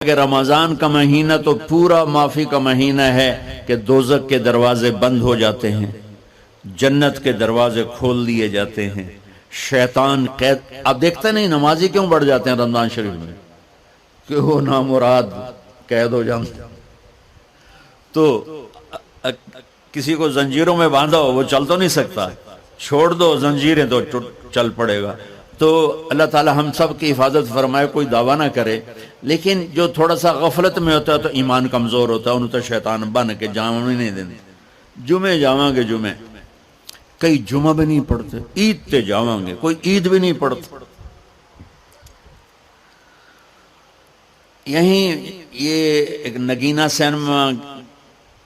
کہ رمضان کا مہینہ تو پورا معافی کا مہینہ ہے کہ دوزخ کے دروازے بند ہو جاتے ہیں، جنت کے دروازے کھول دیے جاتے ہیں، شیطان قید. اب دیکھتے نہیں نمازی کیوں بڑھ جاتے ہیں رمضان شریف میں کہ وہ نامراد قید ہو جاتے. تو کسی کو زنجیروں میں باندھا ہو وہ چل تو نہیں سکتا، چھوڑ دو زنجیریں تو چل پڑے گا. تو اللہ تعالی ہم سب کی حفاظت فرمائے. کوئی دعویٰ نہ کرے، لیکن جو تھوڑا سا غفلت میں ہوتا ہے تو ایمان کمزور ہوتا ہے، انہوں تو شیطان بن کے جامع نہیں دینے. جمعے جاواں گے، جمعے کئی جمعہ بھی نہیں پڑھتے، عید تے جاواں گے کوئی عید بھی نہیں پڑھتا. یہیں یہ ایک نگینہ سینما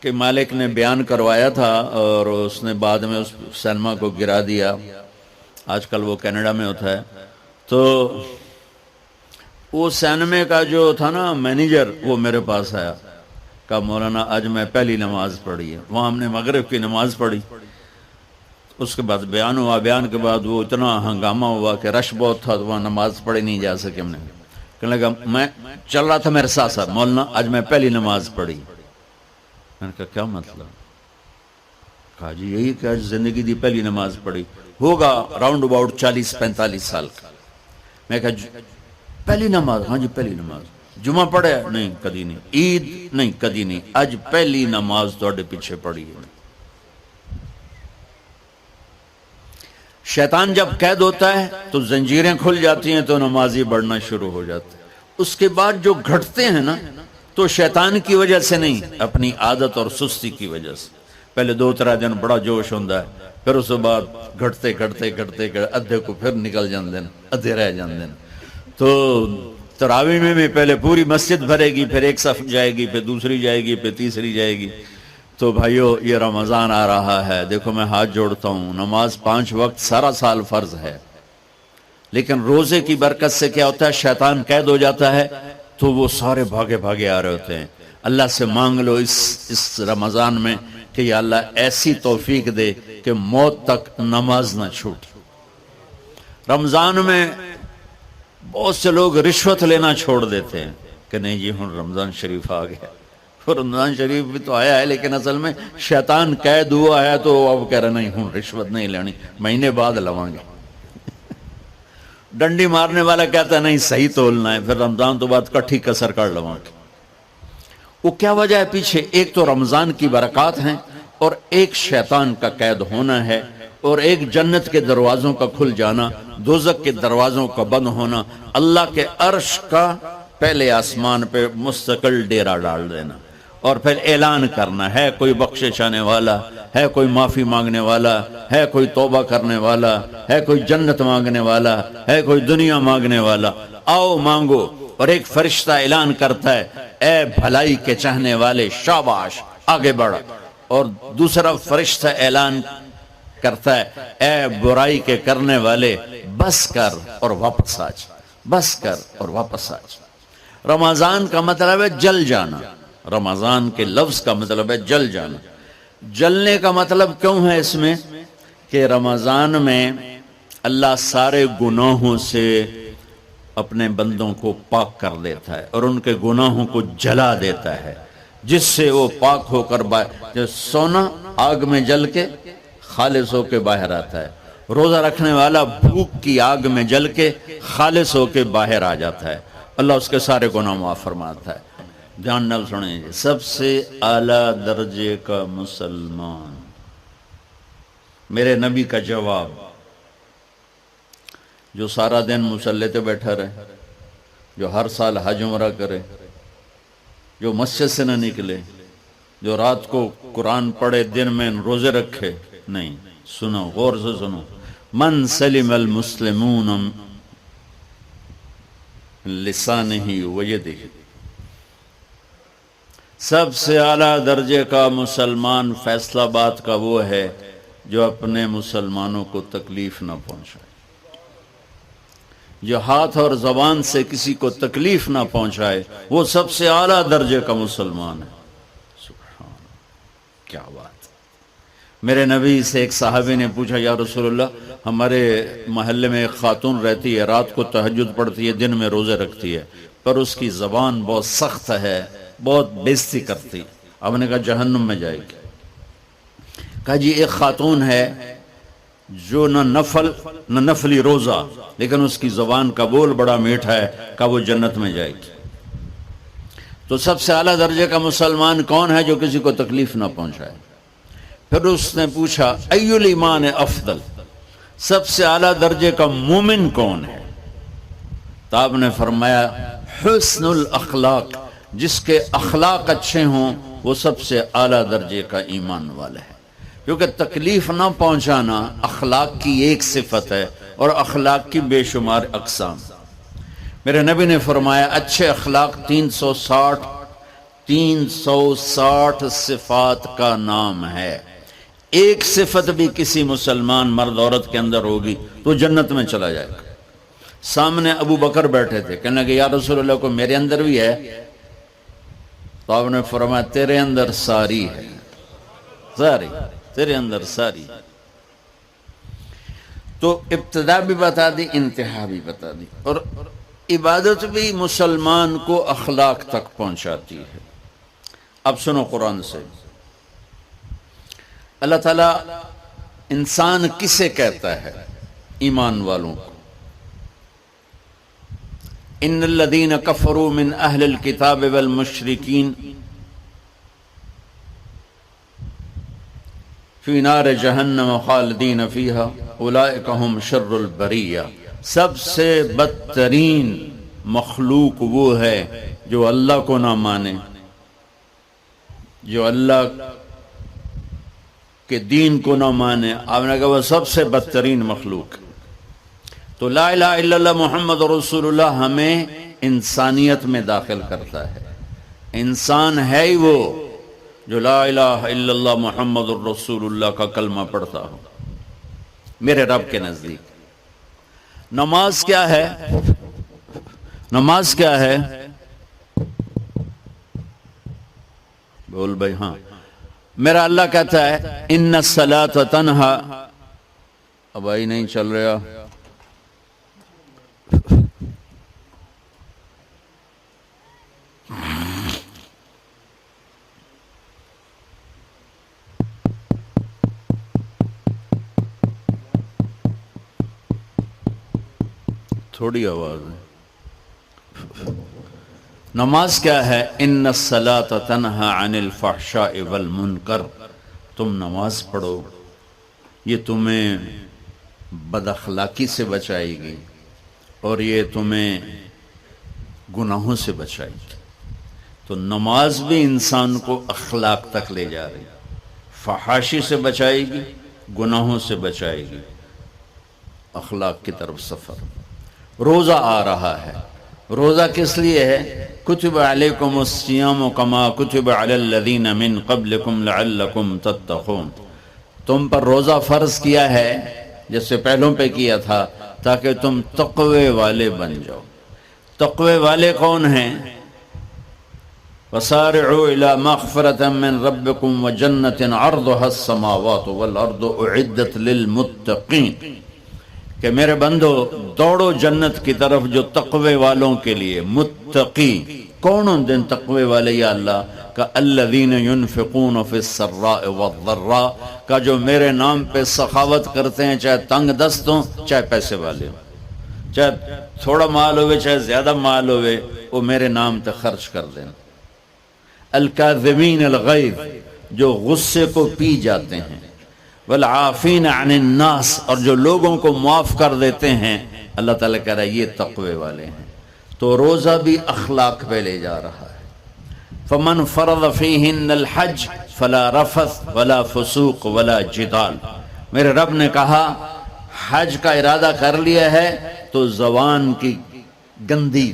کے مالک نے بیان کروایا تھا اور اس نے بعد میں اس سینما کو گرا دیا. آج کل وہ کینیڈا میں ہوتا ہے. تو وہ سینمے کا جو تھا نا مینیجر، وہ میرے پاس آیا، کہا مولانا آج میں پہلی نماز پڑھی ہے. وہاں ہم نے مغرب کی نماز پڑھی، اس کے بعد بیان ہوا. بیان کے بعد وہ اتنا ہنگامہ ہوا کہ رش بہت تھا تو وہاں نماز پڑھی نہیں جا سکے. ہم نے کہنے لگا میں چل رہا تھا میرے ساتھ ساتھ، مولانا آج میں پہلی نماز پڑھی. میں نے کہا کیا مطلب؟ کہا جی یہی کہ آج زندگی دی پہلی نماز پڑھی. ہوگا راؤنڈ اباؤٹ 40-45 سال کا. میں کہا پہلی نماز؟ ہاں جی پہلی نماز. جمعہ پڑھے؟ نہیں کدی نہیں. عید؟ نہیں کدی نہیں. آج پہلی نماز توڑے پیچھے پڑھی ہے. شیطان جب قید ہوتا ہے تو زنجیریں کھل جاتی ہیں تو نمازی بڑھنا شروع ہو جاتے ہیں. اس کے بعد جو گھٹتے ہیں نا تو شیطان کی وجہ سے نہیں، اپنی عادت اور سستی کی وجہ سے. پہلے 2-3 دن بڑا جوش ہوندہ ہے، پھر اس کے بعد گھٹتے ادھے کو پھر نکل جاندے ہیں، ادھے رہ جاندے ہیں. تو تراویح میں بھی پہلے پوری مسجد بھرے گی، پھر ایک صف جائے گی، پھر دوسری جائے گی، پھر تیسری جائے گی. تو بھائیو یہ رمضان آ رہا ہے، دیکھو میں ہاتھ جوڑتا ہوں. نماز 5 وقت سارا سال فرض ہے، لیکن روزے کی برکت سے کیا ہوتا ہے؟ شیطان قید ہو جاتا ہے تو وہ سارے بھاگے آ رہے ہوتے ہیں. اللہ سے مانگ لو اس رمضان میں کہ یا اللہ ایسی توفیق دے کہ موت تک نماز نہ چھوٹ. رمضان میں بہت سے لوگ رشوت لینا چھوڑ دیتے ہیں کہ نہیں جی ہن رمضان شریف آ گیا. رمضان شریف بھی تو آیا ہے، لیکن اصل میں شیطان قید ہوا ہے تو اب کہہ رہے نہیں ہن رشوت نہیں لینی، مہینے بعد لواں گے. ڈنڈی مارنے والا کہتا ہے نہیں صحیح تولنا ہے، پھر رمضان تو بعد کٹھی کسر کر لواں گے. وہ کیا وجہ ہے پیچھے؟ ایک تو رمضان کی برکات ہیں، اور ایک شیطان کا قید ہونا ہے، اور ایک جنت کے دروازوں کا کھل جانا، دوزخ کے دروازوں کا بند ہونا، اللہ کے عرش کا پہلے آسمان پہ مستقل ڈیرا ڈال دینا، اور پھر اعلان کرنا ہے کوئی بخشش آنے والا ہے، کوئی معافی مانگنے والا ہے، کوئی توبہ کرنے والا ہے، کوئی جنت مانگنے والا ہے، کوئی دنیا مانگنے والا، آؤ مانگو. اور ایک فرشتہ اعلان کرتا ہے اے بھلائی کے چاہنے والے شاباش آگے بڑھ. اور دوسرا فرشتہ اعلان کرتا ہے اے برائی کے کرنے والے بس کر اور واپس آ جا، بس کر اور واپس آ جا. رمضان کا مطلب ہے جل جانا. رمضان کے لفظ کا مطلب ہے جل جانا. جلنے کا مطلب کیوں ہے اس میں؟ کہ رمضان میں اللہ سارے گناہوں سے اپنے بندوں کو پاک کر دیتا ہے اور ان کے گناہوں کو جلا دیتا ہے، جس سے وہ پاک ہو کر سونا آگ میں جل کے خالص ہو کے باہر آتا ہے. روزہ رکھنے والا بھوک کی آگ میں جل کے خالص ہو کے باہر آ جاتا ہے، اللہ اس کے سارے گناہ معاف فرماتا ہے. دھیان نال سنیں، سب سے اعلیٰ درجے کا مسلمان، میرے نبی کا جواب، جو سارا دن مصلی پہ بیٹھا رہے، جو ہر سال حج عمرہ کرے، جو مسجد سے نہ نکلے، جو رات کو قرآن پڑھے، دن میں روزے رکھے. نہیں، سنو غور سے سنو. من سلم المسلمون لسانہ ویدہ، سب سے اعلیٰ درجے کا مسلمان فیصلہ بات کا وہ ہے جو اپنے مسلمانوں کو تکلیف نہ پہنچائے، جو ہاتھ اور زبان سے کسی کو تکلیف نہ پہنچائے، وہ سب سے اعلیٰ درجے کا مسلمان ہے. سبحان اللہ، کیا بات. میرے نبی سے ایک صحابی نے پوچھا یا رسول اللہ، ہمارے محلے میں ایک خاتون رہتی ہے، رات کو تہجد پڑھتی ہے، دن میں روزے رکھتی ہے، پر اس کی زبان بہت سخت ہے، بہت بےزتی کرتی. اب نے کہا جہنم میں جائے گی. کہا جی ایک خاتون ہے جو نہ نفلی روزہ، لیکن اس کی زبان کا بول بڑا میٹھا ہے، کہا وہ جنت میں جائے گی. تو سب سے اعلیٰ درجے کا مسلمان کون ہے جو کسی کو تکلیف نہ پہنچائے؟ پھر اس نے پوچھا ای الایمان افضل، سب سے اعلیٰ درجے کا مومن کون ہے؟ تو آپ نے فرمایا حسن الاخلاق، جس کے اخلاق اچھے ہوں وہ سب سے اعلیٰ درجے کا ایمان والا ہے. کیونکہ تکلیف نہ پہنچانا اخلاق کی ایک صفت ہے، اور اخلاق کی بے شمار اقسام. میرے نبی نے فرمایا اچھے اخلاق 360 صفات کا نام ہے. ایک صفت بھی کسی مسلمان مرد عورت کے اندر ہوگی تو جنت میں چلا جائے گا. سامنے ابو بکر بیٹھے تھے، کہنے لگے یا رسول اللہ کو میرے اندر بھی ہے؟ تو آپ نے فرمایا تیرے اندر ساری ہے، ساری تیرے اندر ساری. تو ابتدا بھی بتا دی، انتہا بھی بتا دی. اور عبادت بھی مسلمان کو اخلاق تک پہنچاتی ہے. اب سنو قرآن سے، اللہ تعالیٰ انسان کسے کہتا ہے؟ ایمان والوں کو. ان الذین کفروا من اہل الکتاب والمشرکین فی نار جہنم خالدین فیہا اولئک ہم شر البریہ. سب سے بدترین مخلوق وہ ہے جو اللہ کو نہ مانے، جو اللہ کہ دین کو نہ مانے. آپ نے کہا وہ سب سے بدترین مخلوق. تو لا الہ الا اللہ محمد رسول اللہ ہمیں انسانیت میں داخل کرتا ہے. انسان ہے ہی وہ جو لا الہ الا اللہ محمد رسول اللہ کا کلمہ پڑھتا ہو میرے رب کے نزدیک. نماز کیا ہے؟ نماز کیا ہے؟ بول بھائی. ہاں، میرا اللہ کہتا ہے ان الصلاۃ تنہا. اب آئی نہیں چل رہا. تھوڑی آواز ہے. نماز کیا ہے؟ ان الصلاۃ تنہا عن الفحشاء والمنکر. تم نماز پڑھو، یہ تمہیں بد اخلاقی سے بچائے گی اور یہ تمہیں گناہوں سے بچائے گی. تو نماز بھی انسان کو اخلاق تک لے جا رہی، فحاشی سے بچائے گی، گناہوں سے بچائے گی، اخلاق کی طرف سفر. روزہ آ رہا ہے. روزہ کس لیے ہے؟ کتب علیکم الصیام کما کتب علی الذین من قبلکم لعلکم تتقون. تم پر روزہ فرض کیا ہے جیسے پہلوں پہ کیا تھا تاکہ تم تقوی والے بن جاؤ. تقوی والے کون ہیں؟ وسارعوا الی مغفرۃ من ربکم وجنۃ عرضها السماوات والارض اعدت للمتقین. کہ میرے بندو دوڑو جنت کی طرف جو تقوی والوں کے لیے. متقی کون ہیں دن تقوی والے یا اللہ؟ کہ الذین ينفقون فی السراء والضراء، کا جو میرے نام پہ سخاوت کرتے ہیں، چاہے تنگ دست ہوں چاہے پیسے والے ہوں، چاہے تھوڑا مال ہوئے چاہے زیادہ مال ہوئے، وہ میرے نام پہ خرچ کر دیں. الکاظمین الغیظ، جو غصے کو پی جاتے ہیں. والعافین عن الناس، اور جو لوگوں کو معاف کر دیتے ہیں. اللہ تعالیٰ کہہ رہا ہے یہ تقوی والے ہیں. تو روزہ بھی اخلاق پہ لے جا رہا ہے. فمن فرض فیہن الحج فلا رفث ولا فسوق ولا جدال. میرے رب نے کہا حج کا ارادہ کر لیا ہے تو زبان کی گندی،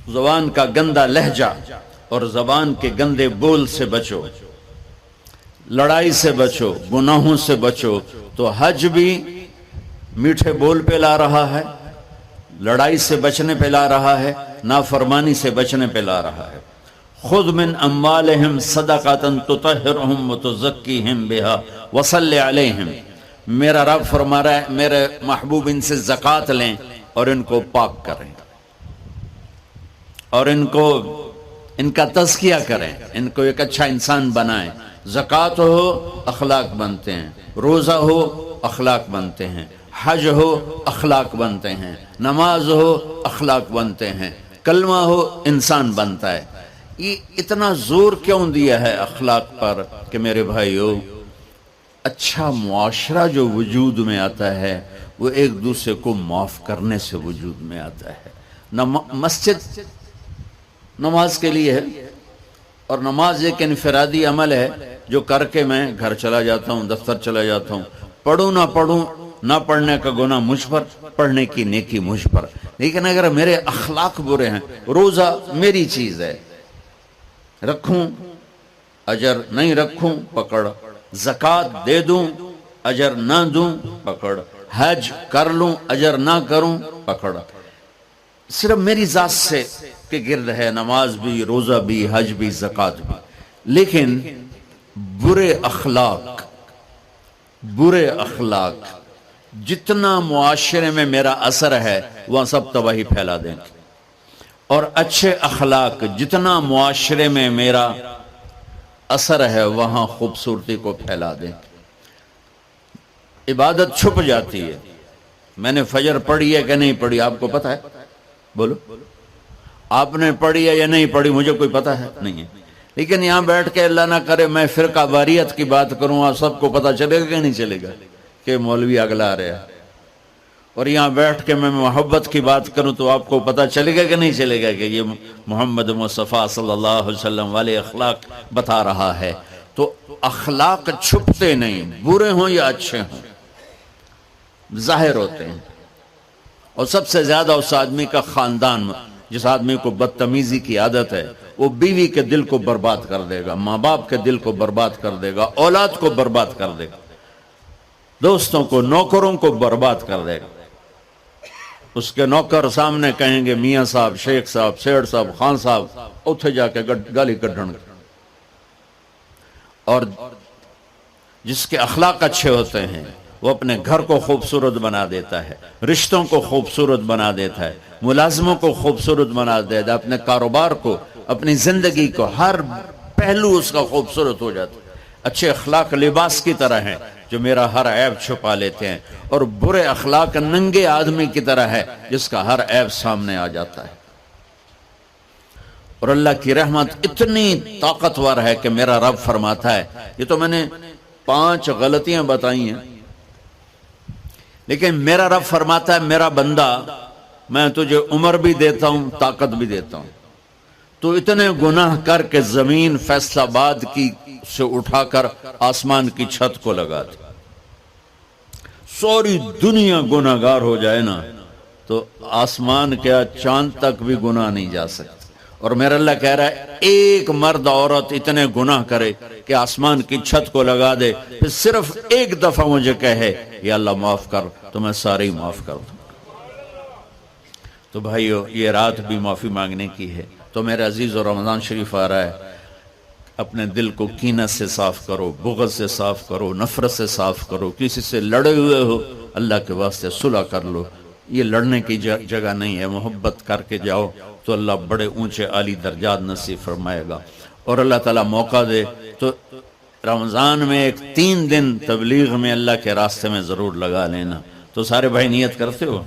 زبان کا گندا لہجہ اور زبان کے گندے بول سے بچو، لڑائی سے بچو، گناہوں سے بچو. تو حج بھی میٹھے بول پہ لا رہا ہے، لڑائی سے بچنے پہ لا رہا ہے، نافرمانی سے بچنے پہ لا رہا ہے. خذ من اموالہم صدقۃ تطہرہم وتزکیہم بہا وصلی علیہم. میرا رب فرما رہا ہے میرے محبوب ان سے زکوٰۃ لیں اور ان کو پاک کریں اور ان کا تزکیہ کریں، ان کو ایک اچھا انسان بنائیں۔ زکوٰۃ ہو اخلاق بنتے ہیں، روزہ ہو اخلاق بنتے ہیں، حج ہو اخلاق بنتے ہیں، نماز ہو اخلاق بنتے ہیں، کلمہ ہو انسان بنتا ہے۔ یہ اتنا زور کیوں دیا ہے اخلاق پر کہ میرے بھائیو، اچھا معاشرہ جو وجود میں آتا ہے وہ ایک دوسرے کو معاف کرنے سے وجود میں آتا ہے۔ مسجد نماز کے لیے ہے، اور نماز ایک انفرادی عمل ہے جو کر کے میں گھر چلا جاتا ہوں، دفتر چلا جاتا ہوں، پڑھوں نہ پڑھوں، نہ پڑھنے کا گناہ مجھ پر، پڑھنے کی نیکی مجھ پر۔ لیکن اگر میرے اخلاق برے ہیں، روزہ میری چیز ہے، رکھوں اجر، نہیں رکھوں پکڑ، زکوٰۃ دے دوں اجر نہ دوں پکڑ، حج کر لوں اجر نہ کروں پکڑ، صرف میری ذات سے کے گرد ہے نماز بھی، روزہ بھی، حج بھی، زکوٰۃ بھی۔ لیکن برے اخلاق جتنا معاشرے میں میرا اثر ہے وہاں سب تباہی پھیلا دیں گے، اور اچھے اخلاق جتنا معاشرے میں میرا اثر ہے وہاں خوبصورتی کو پھیلا دیں گے۔ عبادت چھپ جاتی ہے۔ میں نے فجر پڑھی ہے کہ نہیں پڑھی آپ کو پتہ ہے؟ بولو، آپ نے پڑھی ہے یا نہیں پڑھی مجھے کوئی پتہ ہے نہیں ہے۔ لیکن یہاں بیٹھ کے اللہ نہ کرے میں فرقہ واریت کی بات کروں، آپ سب کو پتہ چلے گا کہ نہیں چلے گا کہ مولوی اگلا رہا ہے، اور یہاں بیٹھ کے میں محبت کی بات کروں تو آپ کو پتہ چلے گا کہ نہیں چلے گا کہ یہ محمد مصطفیٰ صلی اللہ علیہ وسلم والے اخلاق بتا رہا ہے۔ تو اخلاق چھپتے نہیں، برے ہوں یا اچھے ہوں، ظاہر ہوتے ہیں۔ اور سب سے زیادہ اس آدمی کا خاندان، جس آدمی کو بدتمیزی کی عادت ہے، وہ بیوی کے دل کو برباد کر دے گا، ماں باپ کے دل کو برباد کر دے گا، اولاد کو برباد کر دے گا، دوستوں کو، نوکروں کو برباد کر دے گا۔ اس کے نوکر سامنے کہیں گے میاں صاحب، شیخ صاحب، سیڑ صاحب، خان صاحب، اتھے جا کے گالی کڈھن گے۔ اور جس کے اخلاق اچھے ہوتے ہیں وہ اپنے گھر کو خوبصورت بنا دیتا ہے، رشتوں کو خوبصورت بنا دیتا ہے، ملازموں کو خوبصورت بنا دیتا ہے، اپنے کاروبار کو، اپنی زندگی کو، ہر پہلو اس کا خوبصورت ہو جاتا ہے۔ اچھے اخلاق لباس کی طرح ہیں جو میرا ہر عیب چھپا لیتے ہیں، اور برے اخلاق ننگے آدمی کی طرح ہے جس کا ہر عیب سامنے آ جاتا ہے۔ اور اللہ کی رحمت اتنی طاقتور ہے کہ میرا رب فرماتا ہے، یہ تو میں نے 5 غلطیاں بتائی ہیں، لیکن میرا رب فرماتا ہے میرا بندہ میں تجھے عمر بھی دیتا ہوں، طاقت بھی دیتا ہوں، تو اتنے گناہ کر کے زمین فیصل آباد کی سے اٹھا کر آسمان کی چھت کو لگا دے، ساری دنیا گناہگار ہو جائے نا تو آسمان کیا چاند تک بھی گناہ نہیں جا سکتے۔ اور میرا اللہ کہہ رہا ہے ایک مرد عورت اتنے گناہ کرے کہ آسمان کی چھت کو لگا دے، پھر صرف ایک دفعہ مجھے کہے یا اللہ معاف کر، تو میں سارے ہی معاف کر دوں۔ تو بھائیو یہ رات بھی معافی مانگنے کی ہے۔ تو میرے عزیز و رمضان شریف آ رہا ہے، اپنے دل کو کینہ سے صاف کرو، بغض سے صاف کرو، نفرت سے صاف کرو، کسی سے لڑے ہوئے ہو اللہ کے واسطے صلح کر لو۔ یہ لڑنے کی جگہ نہیں ہے، محبت کر کے جاؤ تو اللہ بڑے اونچے عالی درجات نصیب فرمائے گا۔ اور اللہ تعالیٰ موقع دے تو رمضان میں ایک 3 دن تبلیغ میں اللہ کے راستے میں ضرور لگا لینا۔ تو سارے بھائی نیت کرتے ہو؟